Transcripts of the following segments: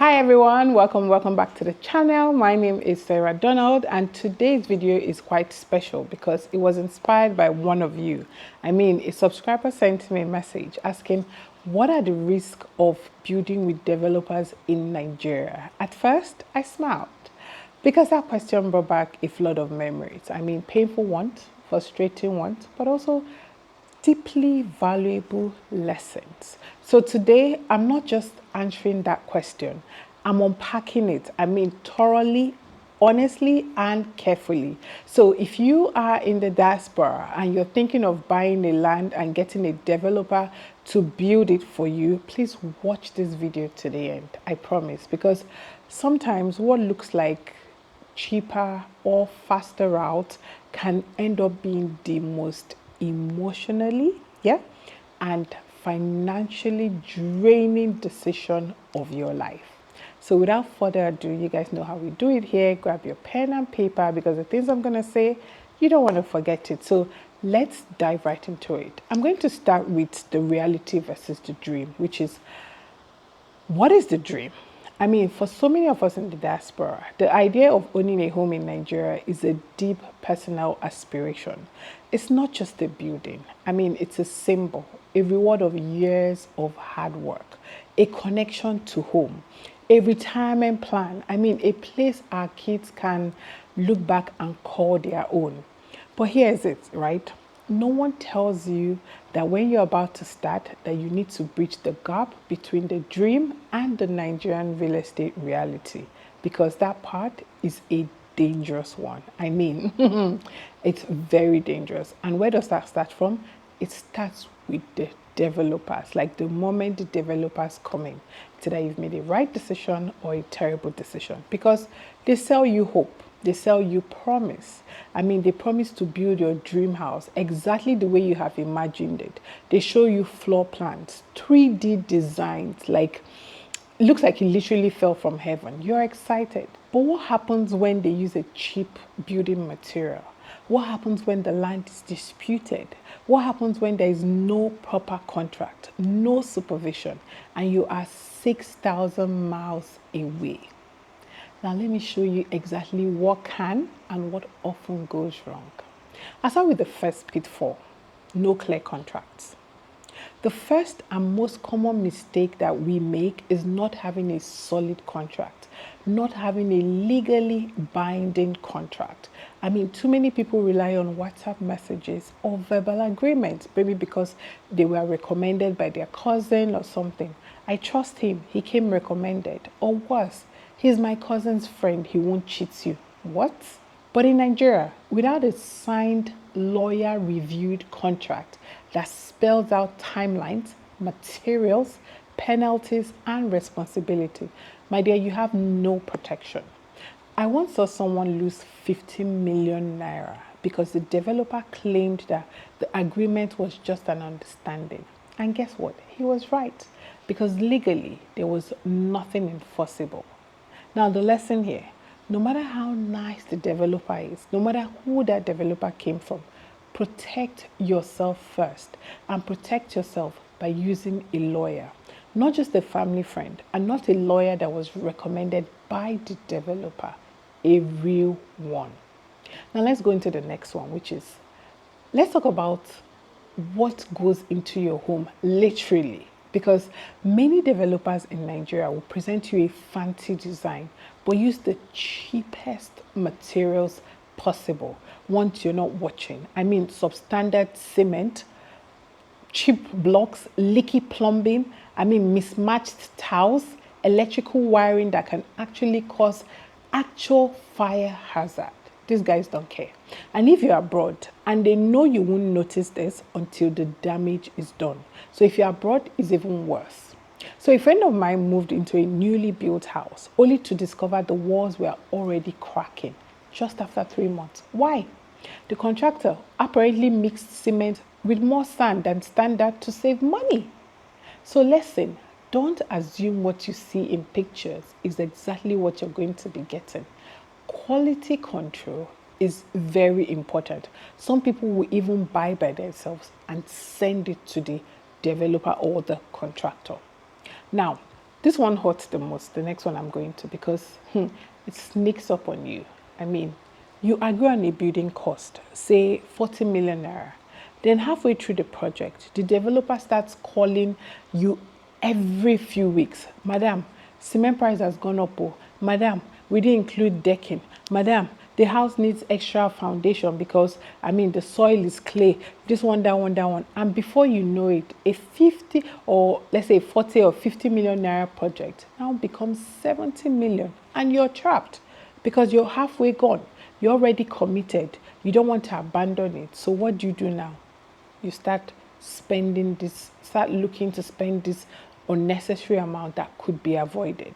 Hi everyone, welcome back to the channel. My name is Serahdonald and today's video is quite special because it was inspired by one of you. A subscriber sent me a message asking what are the risks of building with developers in Nigeria. At first, I smiled because that question brought back a flood of memories. Painful ones, frustrating ones, but also deeply valuable lessons. So today, I'm not just answering that question, I'm unpacking it. Thoroughly, honestly, and carefully. So if you are in the diaspora and you're thinking of buying a land and getting a developer to build it for you, please watch this video to the end. I promise, because sometimes what looks like cheaper or faster route can end up being the most emotionally, and financially draining decision of your life. So without further ado, you guys know how we do it here. Grab your pen and paper because the things I'm going to say, you don't want to forget it. So let's dive right into it. I'm going to start with the reality versus the dream, which is, what is the dream? For so many of us in the diaspora, the idea of owning a home in Nigeria is a deep personal aspiration. It's not just a building. It's a symbol, a reward of years of hard work, a connection to home, a retirement plan. A place our kids can look back and call their own. But here's it, right? No one tells you that when you're about to start that you need to bridge the gap between the dream and the Nigerian real estate reality, because that part is a dangerous one. It's very dangerous. And where does that start from? It starts with the developers. Like the moment the developers come in, it's either you've made a right decision or a terrible decision, because they sell you hope. They sell you promise. They promise to build your dream house exactly the way you have imagined it. They show you floor plans, 3D designs, like it looks like it literally fell from heaven. You're excited. But what happens when they use a cheap building material? What happens when the land is disputed? What happens when there is no proper contract, no supervision, and you are 6,000 miles away? Now let me show you exactly what can and what often goes wrong. I'll start with the first pitfall: no clear contracts. The first and most common mistake that we make is not having a solid contract, not having a legally binding contract. Too many people rely on WhatsApp messages or verbal agreements, maybe because they were recommended by their cousin or something. I trust him, he came recommended. Or worse, he's my cousin's friend, he won't cheat you. What? But in Nigeria, without a signed, lawyer-reviewed contract that spells out timelines, materials, penalties, and responsibility, my dear, you have no protection. I once saw someone lose 15 million naira because the developer claimed that the agreement was just an understanding. And guess what? He was right, because legally there was nothing enforceable. Now the lesson here: no matter how nice the developer is, no matter who that developer came from, protect yourself first, and protect yourself by using a lawyer. Not just a family friend, and not a lawyer that was recommended by the developer, a real one. Now let's go into the next one, which is, let's talk about what goes into your home literally. Because many developers in Nigeria will present you a fancy design, but use the cheapest materials possible once you're not watching. Substandard cement, cheap blocks, leaky plumbing, mismatched tiles, electrical wiring that can actually cause actual fire hazard. These guys don't care. And if you're abroad, and they know you won't notice this until the damage is done. So if you're abroad, it's even worse. So a friend of mine moved into a newly built house only to discover the walls were already cracking just after 3 months. Why? The contractor apparently mixed cement with more sand than standard to save money. So listen, don't assume what you see in pictures is exactly what you're going to be getting. Quality control is very important. Some people will even buy by themselves and send it to the developer or the contractor. Now, This one hurts the most, the next one I'm going to, because it sneaks up on you. I mean, you agree on a building cost, say 40 million naira. Then halfway through the project, the developer starts calling you every few weeks. Madam, cement price has gone up. Oh. Madam, we didn't include decking. Madam, the house needs extra foundation because, I mean, the soil is clay. This one, that one, that one. And before you know it, a 50 or let's say 40 or 50 million naira project now becomes 70 million. And you're trapped because you're halfway gone. You're already committed. You don't want to abandon it. So what do you do now? You start spending this, start looking to spend this unnecessary amount that could be avoided.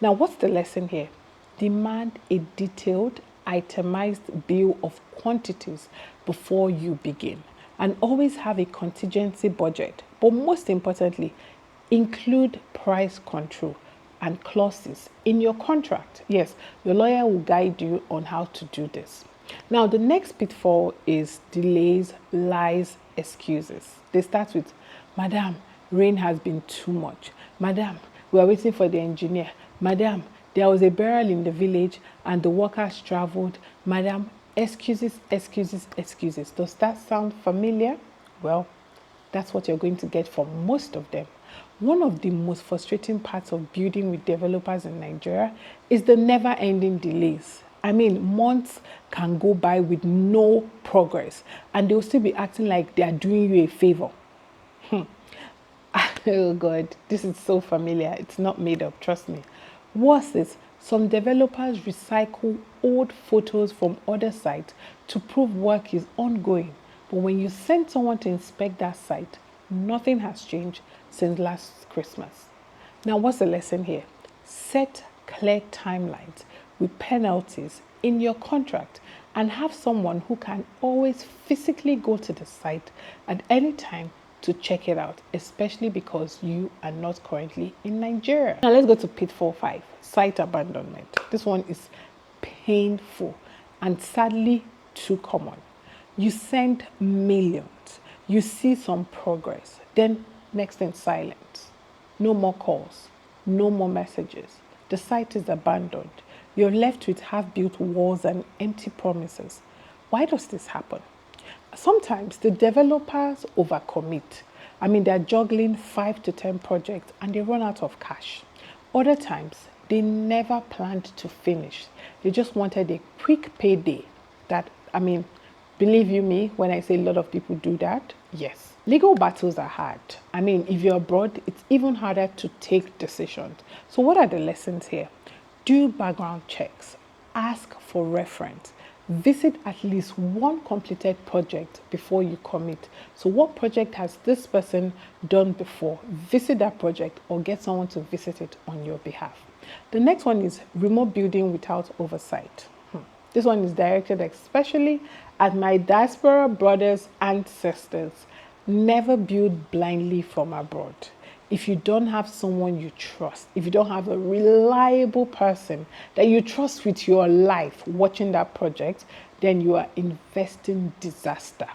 Now, what's the lesson here? Demand a detailed, itemized bill of quantities before you begin. And always have a contingency budget. But most importantly, include price control and clauses in your contract. Yes, your lawyer will guide you on how to do this. Now, the next pitfall is delays, lies, excuses. They start with, Madam, rain has been too much. Madam, we are waiting for the engineer. Madam, there was a burial in the village and the workers traveled. Madam, excuses, excuses, excuses. Does that sound familiar? Well, that's what you're going to get from most of them. One of the most frustrating parts of building with developers in Nigeria is the never-ending delays. I mean, months can go by with no progress and they'll still be acting like they are doing you a favor. Oh God, this is so familiar. It's not made up, trust me. Worse is, some developers recycle old photos from other sites to prove work is ongoing. But when you send someone to inspect that site, nothing has changed since last Christmas. Now, what's the lesson here? Set clear timelines with penalties in your contract and have someone who can always physically go to the site at any time to check it out, especially because you are not currently in Nigeria. Now let's go to pitfall 5, site abandonment. This one is painful and sadly too common. You send millions, you see some progress, then next thing, silence. No more calls, no more messages. The site is abandoned. You're left with half-built walls and empty promises. Why does this happen? Sometimes the developers overcommit. I mean, they're juggling 5 to 10 projects and they run out of cash. Other times, they never planned to finish. They just wanted a quick payday. That, I mean, believe you me, when I say a lot of people do that, yes. Legal battles are hard. I mean, if you're abroad, it's even harder to take decisions. So what are the lessons here? Do background checks. Ask for reference. Visit at least one completed project before you commit. So what project has this person done before? Visit that project or get someone to visit it on your behalf. The next one is remote building without oversight. This one is directed especially at my diaspora brothers and sisters. Never build blindly from abroad. If you don't have someone you trust, if you don't have a reliable person that you trust with your life watching that project, then you are investing disaster.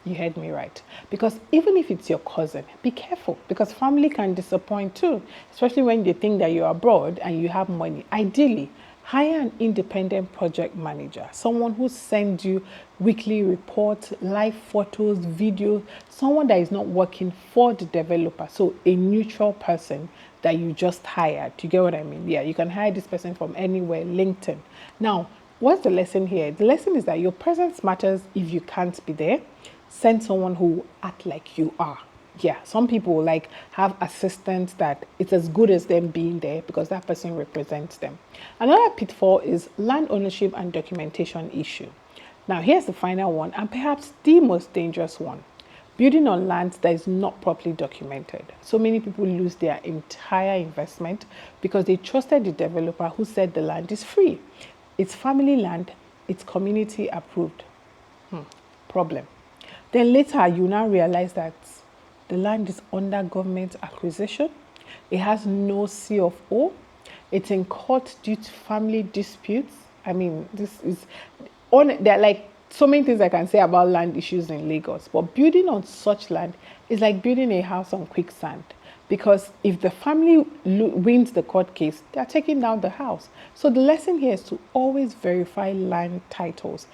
You heard me right. Because even if it's your cousin, be careful because family can disappoint too, especially when they think that you're abroad and you have money. Ideally, hire an independent project manager, someone who sends you weekly reports, live photos, videos, someone that is not working for the developer. So a neutral person that you just hired. You get what I mean? Yeah, you can hire this person from anywhere, LinkedIn. Now, what's the lesson here? The lesson is that your presence matters if you can't be there. Send someone who will act like you are. Yeah, some people like have assistants that it's as good as them being there because that person represents them. Another pitfall is land ownership and documentation issue. Now, here's the final one and perhaps the most dangerous one. Building on land that is not properly documented. So many people lose their entire investment because they trusted the developer who said the land is free. It's family land, it's community approved. Problem. Then later you now realize that the land is under government acquisition. It has no C of O. It's in court due to family disputes. I mean, this is there are like so many things I can say about land issues in Lagos. But building on such land is like building a house on quicksand. because if the family wins the court case, they are taking down the house. So the lesson here is to always verify land titles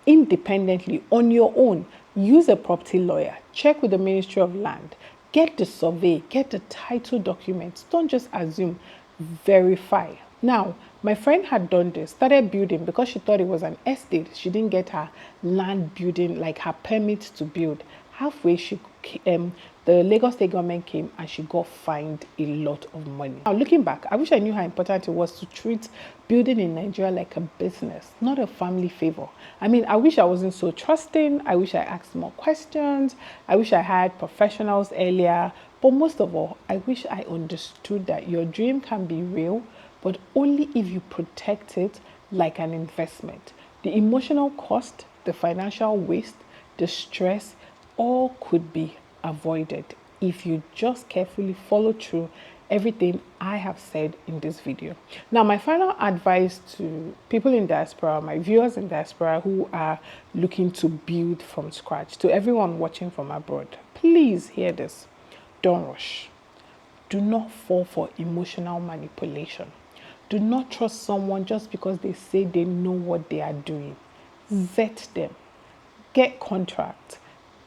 independently on your own. Use a property lawyer, check with the Ministry of Land, get the survey, get the title documents. Don't just assume, verify. Now, my friend had done this, started building because she thought it was an estate. She didn't get her land building, like her permit to build. Halfway, the Lagos State government came and she got fined a lot of money. Now, looking back, I wish I knew how important it was to treat building in Nigeria like a business, not a family favor. I mean, I wish I wasn't so trusting. I wish I asked more questions. I wish I had professionals earlier. But most of all, I wish I understood that your dream can be real, but only if you protect it like an investment. The emotional cost, the financial waste, the stress, all could be avoided if you just carefully follow through everything I have said in this video. Now, my final advice to people in diaspora, my viewers in diaspora who are looking to build from scratch, to everyone watching from abroad, please hear this. Don't rush. Do not fall for emotional manipulation. Do not trust someone just because they say they know what they are doing. Vet them. Get contracts.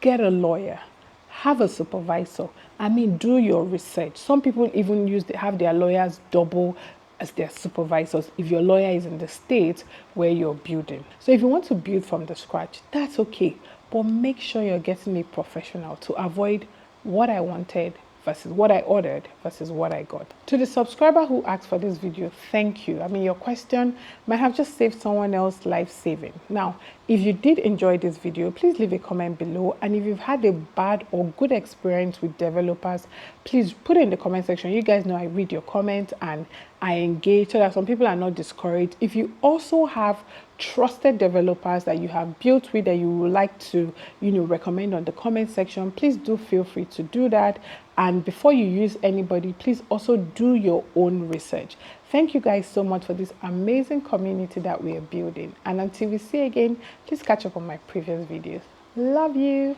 Get a lawyer. Have a supervisor. I mean, do your research. Some people even have their lawyers double as their supervisors if your lawyer is in the state where you're building. So if you want to build from the scratch, that's okay. But make sure you're getting a professional to avoid what I wanted versus what I ordered versus what I got. To the subscriber who asked for this video, thank you. I mean, your question might have just saved someone else's life saving. Now, if you did enjoy this video, please leave a comment below. And if you've had a bad or good experience with developers, please put it in the comment section. You guys know I read your comments and I engage so that some people are not discouraged. If you also have trusted developers that you have built with that you would like to, recommend on the comment section, please do feel free to do that. And before you use anybody, please also do your own research. Thank you guys so much for this amazing community that we are building. And until we see again, please catch up on my previous videos. Love you.